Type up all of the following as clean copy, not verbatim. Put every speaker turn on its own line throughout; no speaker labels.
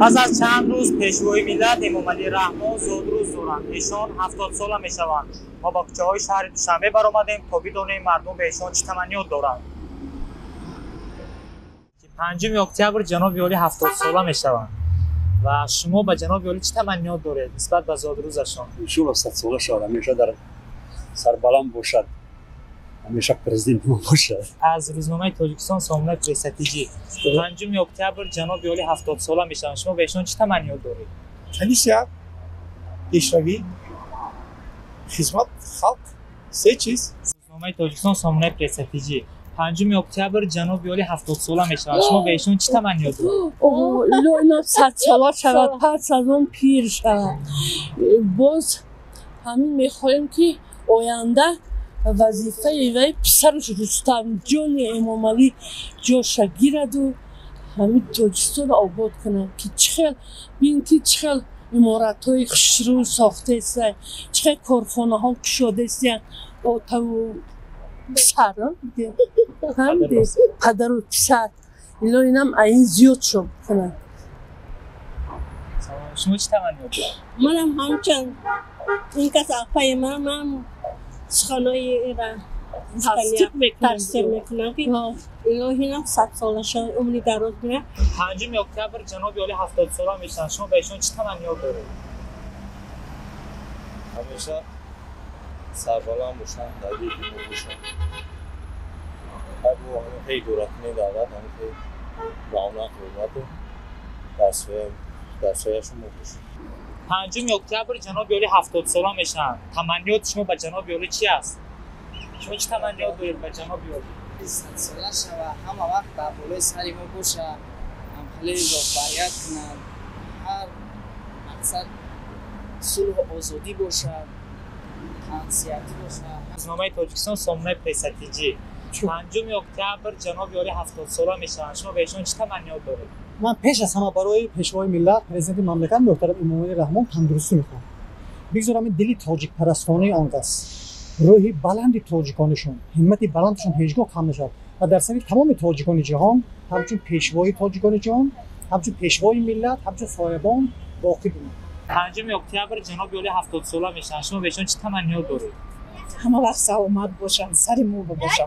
پس از چند روز پیشوای ملت امامعلی رحمان زادروز دارند. ایشان 70 ساله میشوند. ما با کوچه‌های شهر دوشنبه برآمدیم تا بدانیم مردم به ایشان چه تمنیات دارند. 5 اکتبر جناب عالی 70 ساله میشوند و شما به جناب عالی چه تمنیات دارید نسبت به زادروزشان؟
ایشون 100 ساله شد، همیشه در سربلند باشد، همیشه پرزیدنت ما باشد.
از روزنامه تاجیکستان سامانه پرستیجی 5 اکتبر جناب عالی 70 ساله میشوند. شما به ایشان چه تمنیات دارید؟
همیشه پیشروی، خدمت خلق، سه چیز.
روزنامه تاجیکستان سامانه پرستیجی 5 اکتبر جناب عالی 70 ساله میشوند. شما به ایشان چه تمنیات دارید؟
اینا 100 ساله شود، پس از اون پیر شود. باز همین میخواهیم که آینده وظیفه وی پسرش رستم جان امامعلی جاش گیرد و همین تاجیکستان آباد کنند که چقدر بین که چقدر عمارت‌های خوشرو ساخته است، چقدر کارخانه‌ها گشاده است. تو پسر هم ده پدر و پسر اینا اینم این زیاد شد کنند.
شما چه تمنیات دارید؟
منم همچنان این کس اقفای من سخنهای ایران تصدیق میکنم که اینا 100 ساله شد، عمری دراز میره.
5 اکتبر جناب عالی 70 ساله میشن. شما به ایشان چه تمنیات دارید؟
همیشه سربلند باشن، درگیر امور باشن. هر خیلی دولت‌های دعوت، خیلی رعونت حرمت درسایشون باشن.
5 اکتبر جناب عالی 70 ساله میشن. تمنیات شما به جناب عالی چی است؟ شما چه تمنیات دارید به جناب عالی؟
100 ساله شود، همه وقت در بالای سر ما باشه، هم خیلی رهبریت کنند، هر مقصد صلح و آزادی باشد، تنسیتی باشد.
روزنامه تاجیکستان سامانه پرستیجی 5 اکتبر جناب عالی 70 ساله میشن. شما به ایشان چه تمنیات دارید؟
من پیش از همه برای پیشوای ملت پرزیدنت مملکت محترم امامعلی رحمان تندرستی میخوام. بگذارم این دلی تاجیک پرستانه آنگس، روحی بلند تاجیکانشون، همت بلندشون هیچگاه کم نشد و در سبیل تمام تاجیکان جهان همچون پیشوای تاجیکان جهان، همچون پیشوای ملت، همچون صاحبان باقی بمونه.
5 اکتبر جناب عالی 70 ساله میشن. شما به ایشان چه تمنیات دارید؟
همه وقت سلامت باشن، سر مو باشن.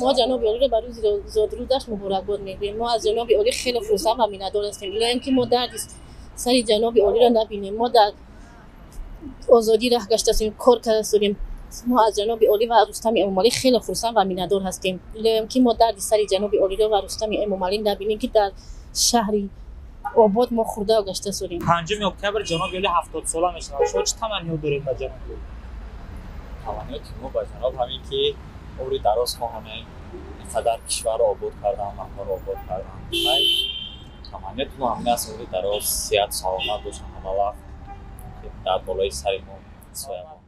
ما جناب عالی رو برای زادروزش مبارکباد میگیم. ما از جناب عالی خیلی خرسند و میندار هستیم. الا اینکه ما دردی سر جناب عالی را نبینیم. ما در آزادی راه گشته هستیم، کار کرده هستیم. ما از جناب عالی و رستم امامعلی خیلی خرسند و میندار هستیم. الا اینکه ما دردی سر جناب عالی را و رستم امامعلی نبینیم که در شهری آباد ما خورده و گشته هستیم.
5 اکتبر جناب عالی 70 ساله میشن. شما چه تمنیات دارید به جناب عالی؟
تمنیات ما با جناب همین که عمری دراز خواهند، اینقدر کشور رو آباد کردن، ملت رو آباد کردن. تمنیات ما همین است عمری دراز، صحت سلامت باشن همه وقت که در بالای سر ما